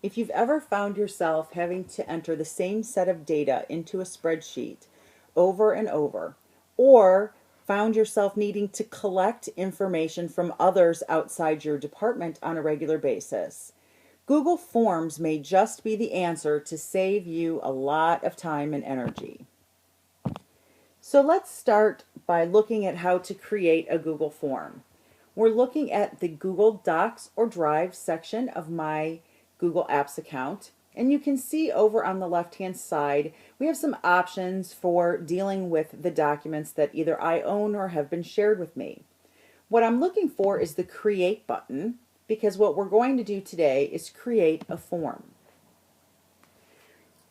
If you've ever found yourself having to enter the same set of data into a spreadsheet over and over, or found yourself needing to collect information from others outside your department on a regular basis, Google Forms may just be the answer to save you a lot of time and energy. So let's start by looking at how to create a Google form. We're looking at the Google Docs or Drive section of my Google Apps account. And you can see over on the left-hand side, we have some options for dealing with the documents that either I own or have been shared with me. What I'm looking for is the Create button, because what we're going to do today is create a form.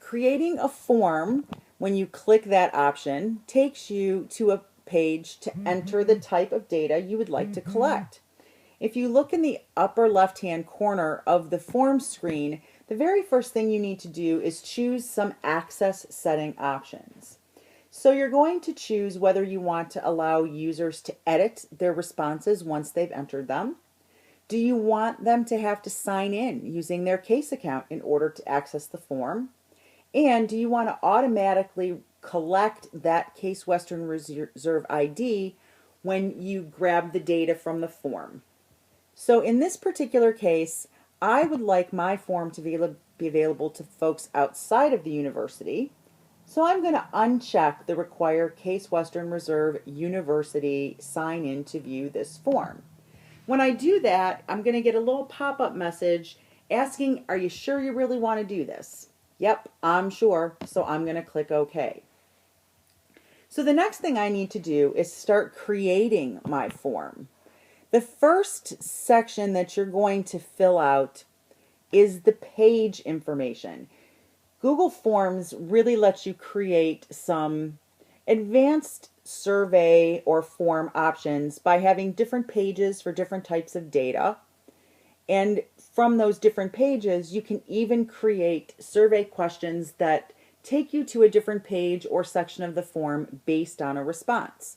Creating a form, when you click that option, takes you to a page to enter the type of data you would like to collect. If you look in the upper left-hand corner of the form screen, the very first thing you need to do is choose some access setting options. So you're going to choose whether you want to allow users to edit their responses once they've entered them. Do you want them to have to sign in using their CASE account in order to access the form? And do you want to automatically collect that Case Western Reserve ID when you grab the data from the form? So in this particular case, I would like my form to be available to folks outside of the university. So I'm going to uncheck the Require Case Western Reserve University sign in to view this form. When I do that, I'm going to get a little pop-up message asking, are you sure you really want to do this? Yep, I'm sure, so I'm going to click OK. So the next thing I need to do is start creating my form. The first section that you're going to fill out is the page information. Google Forms really lets you create some advanced survey or form options by having different pages for different types of data. And from those different pages, you can even create survey questions that take you to a different page or section of the form based on a response.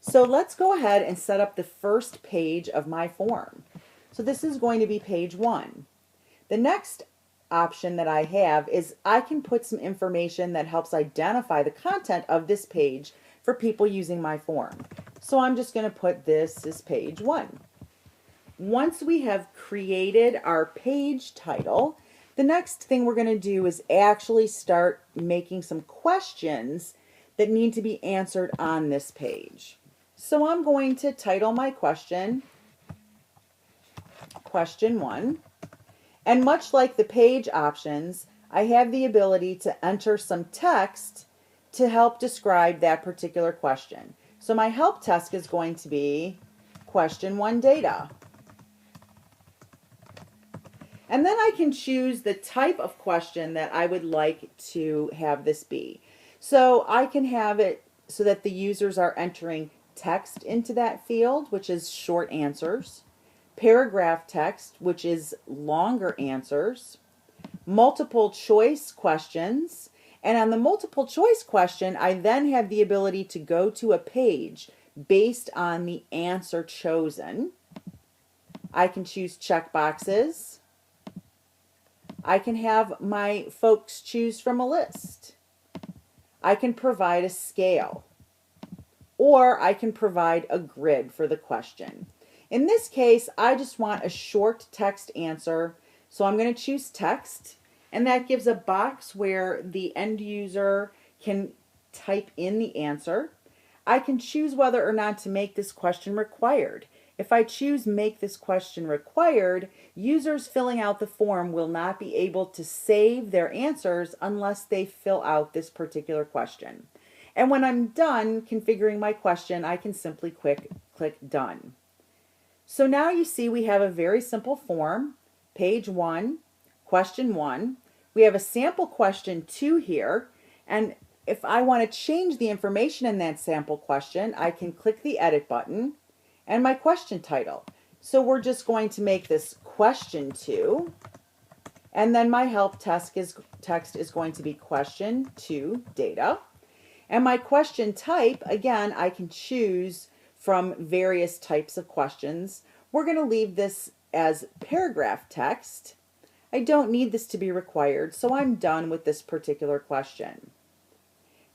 So let's go ahead and set up the first page of my form. So this is going to be page 1. The next option that I have is I can put some information that helps identify the content of this page for people using my form. So I'm just going to put this as page 1. Once we have created our page title, the next thing we're going to do is actually start making some questions that need to be answered on this page. So I'm going to title my question, Question 1. And much like the page options, I have the ability to enter some text to help describe that particular question. So my help text is going to be Question 1 data. And then I can choose the type of question that I would like to have this be. So I can have it so that the users are entering text into that field, which is short answers, paragraph text, which is longer answers, multiple choice questions, and on the multiple choice question, I then have the ability to go to a page based on the answer chosen. I can choose checkboxes. I can have my folks choose from a list. I can provide a scale, or I can provide a grid for the question. In this case, I just want a short text answer, so I'm going to choose text, and that gives a box where the end user can type in the answer. I can choose whether or not to make this question required. If I choose make this question required, users filling out the form will not be able to save their answers unless they fill out this particular question. And when I'm done configuring my question, I can simply click done. So now you see we have a very simple form, page 1, question 1. We have a sample question 2 here, and if I want to change the information in that sample question, I can click the edit button and my question title. So we're just going to make this question 2, and then my help text is going to be question 2 data. And my question type, again, I can choose from various types of questions. We're going to leave this as paragraph text. I don't need this to be required, so I'm done with this particular question.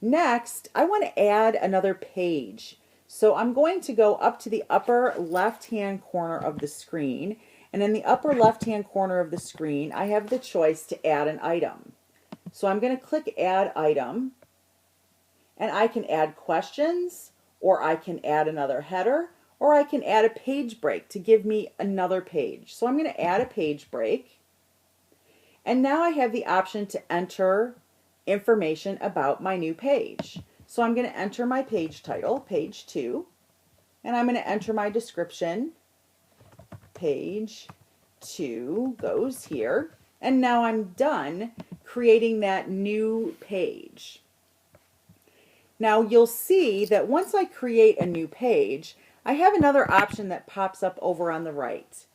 Next, I want to add another page. So I'm going to go up to the upper left-hand corner of the screen, and in the upper left-hand corner of the screen, I have the choice to add an item. So I'm going to click Add Item, and I can add questions, or I can add another header, or I can add a page break to give me another page. So I'm going to add a page break, and now I have the option to enter information about my new page. So I'm going to enter my page title, page 2, and I'm going to enter my description, page 2 goes here, and now I'm done creating that new page. Now you'll see that once I create a new page, I have another option that pops up over on the right.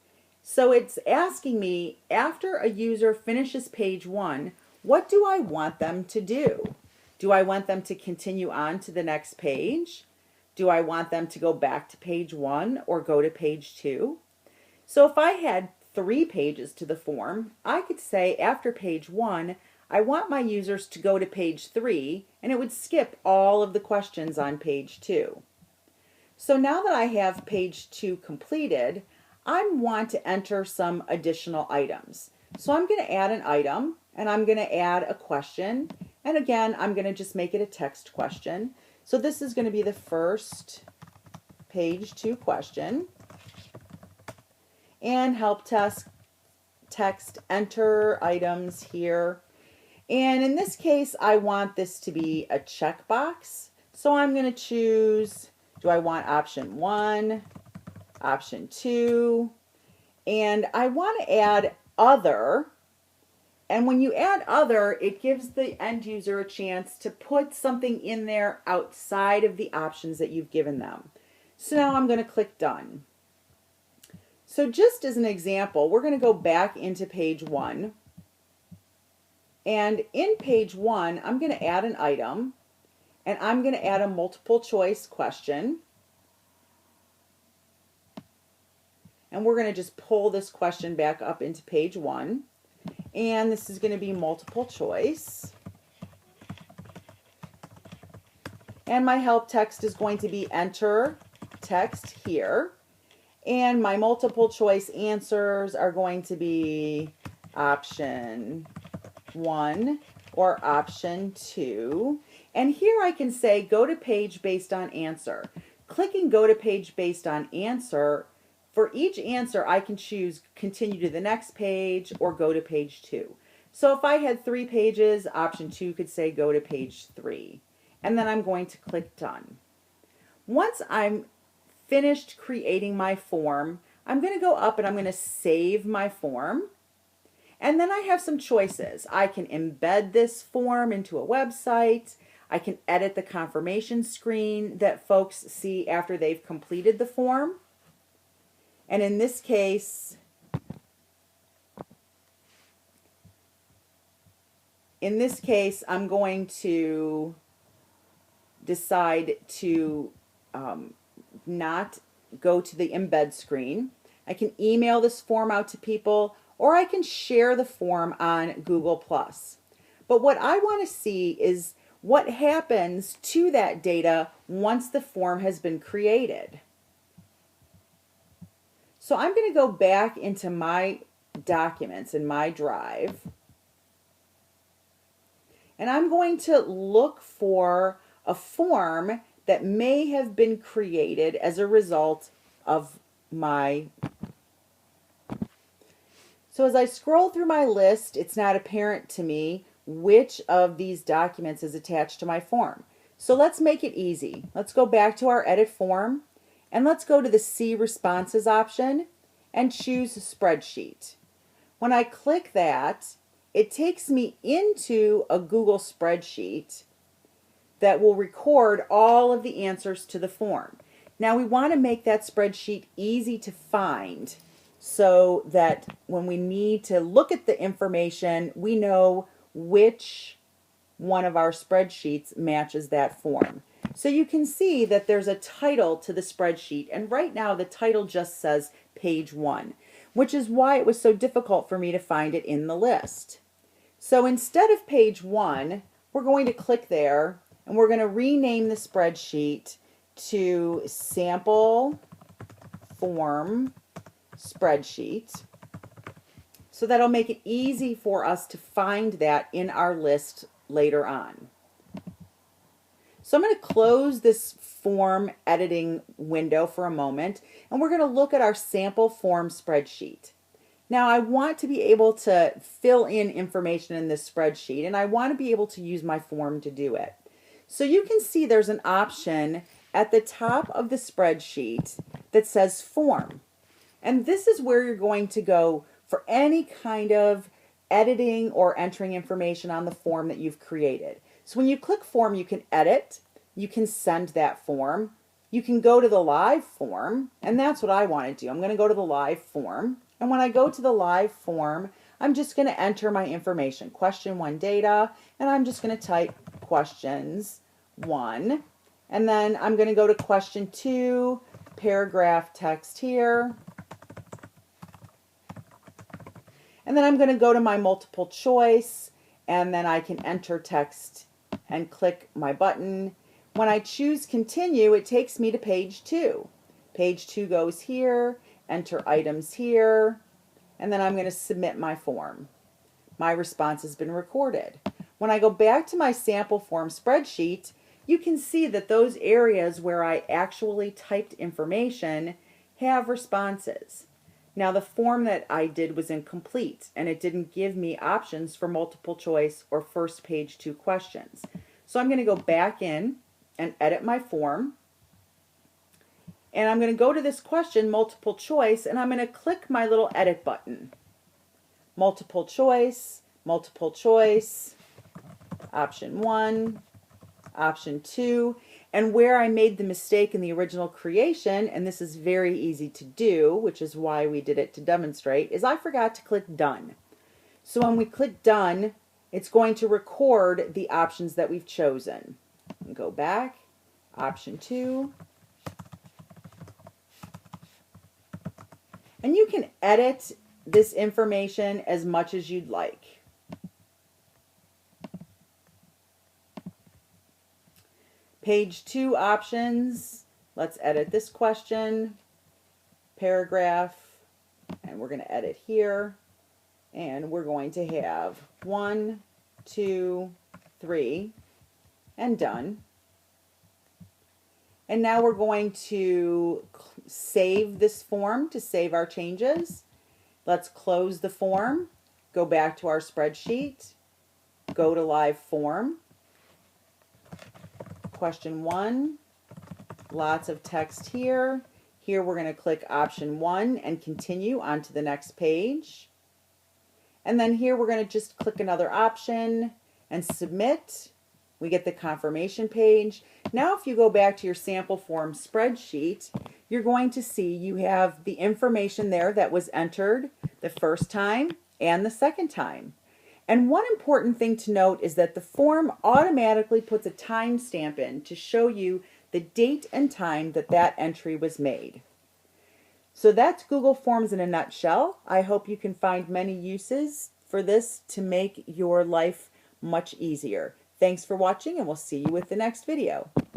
So it's asking me, after a user finishes page 1, what do I want them to do? Do I want them to continue on to the next page? Do I want them to go back to page 1 or go to page 2? So if I had 3 pages to the form, I could say after page 1, I want my users to go to page 3, and it would skip all of the questions on page 2. So now that I have page 2 completed, I want to enter some additional items. So I'm going to add an item, and I'm going to add a question, and again I'm going to just make it a text question. So this is going to be the first page 2 question, and help text enter items here. And in this case, I want this to be a checkbox. So I'm going to choose, do I want option 1, option 2, and I want to add other. And when you add other, it gives the end user a chance to put something in there outside of the options that you've given them. So now I'm going to click done. So just as an example, we're going to go back into page 1. And in page 1, I'm going to add an item, and I'm going to add a multiple choice question. And we're going to just pull this question back up into page 1. And this is going to be multiple choice. And my help text is going to be enter text here. And my multiple choice answers are going to be option 1 or option 2. And here I can say go to page based on answer. Clicking go to page based on answer, for each answer I can choose continue to the next page or go to page 2. So if I had 3 pages, option 2 could say go to page 3. And then I'm going to click done. Once I'm finished creating my form, I'm going to go up and I'm going to save my form. And then I have some choices. I can embed this form into a website. I can edit the confirmation screen that folks see after they've completed the form. And in this case, I'm going to decide to not go to the embed screen. I can email this form out to people, or I can share the form on Google+. But what I want to see is what happens to that data once the form has been created. So I'm going to go back into my documents in my drive, and I'm going to look for a form that may have been created as a result of my. So as I scroll through my list, it's not apparent to me which of these documents is attached to my form. So let's make it easy. Let's go back to our edit form, and let's go to the See Responses option and choose Spreadsheet. When I click that, it takes me into a Google spreadsheet that will record all of the answers to the form. Now we want to make that spreadsheet easy to find so that when we need to look at the information, we know which one of our spreadsheets matches that form. So you can see that there's a title to the spreadsheet, and right now the title just says page 1. which is why it was so difficult for me to find it in the list. So instead of page 1, we're going to click there and we're going to rename the spreadsheet to Sample Form Spreadsheet. So that'll make it easy for us to find that in our list later on. So I'm going to close this form editing window for a moment, and we're going to look at our sample form spreadsheet. Now I want to be able to fill in information in this spreadsheet, and I want to be able to use my form to do it. So you can see there's an option at the top of the spreadsheet that says Form. And this is where you're going to go for any kind of editing or entering information on the form that you've created. So when you click Form, you can edit, you can send that form, you can go to the live form, and that's what I want to do. I'm going to go to the live form, and when I go to the live form, I'm just going to enter my information, question 1 data, and I'm just going to type questions 1, and then I'm going to go to question 2, paragraph text here, and then I'm going to go to my multiple choice, and then I can enter text and click my button. When I choose continue, it takes me to page 2. Page 2 goes here, enter items here, and then I'm going to submit my form. My response has been recorded. When I go back to my sample form spreadsheet, you can see that those areas where I actually typed information have responses. Now the form that I did was incomplete and it didn't give me options for multiple choice or first page 2 questions. So I'm going to go back in and edit my form, and I'm going to go to this question multiple choice, and I'm going to click my little edit button. Multiple choice, option 1, option 2, and where I made the mistake in the original creation, and this is very easy to do, which is why we did it to demonstrate, is I forgot to click done. So when we click done, it's going to record the options that we've chosen. Go back, option 2, and you can edit this information as much as you'd like. Page 2 options, let's edit this question, paragraph, and we're going to edit here, and we're going to have 1, 2, 3, and done. And now we're going to save this form to save our changes. Let's close the form, go back to our spreadsheet, go to live form. Question 1, lots of text here. Here we're going to click option 1 and continue on to the next page. And then here we're going to just click another option and submit. We get the confirmation page. Now if you go back to your sample form spreadsheet, you're going to see you have the information there that was entered the first time and the second time. And one important thing to note is that the form automatically puts a timestamp in to show you the date and time that that entry was made. So that's Google Forms in a nutshell. I hope you can find many uses for this to make your life much easier. Thanks for watching, and we'll see you with the next video.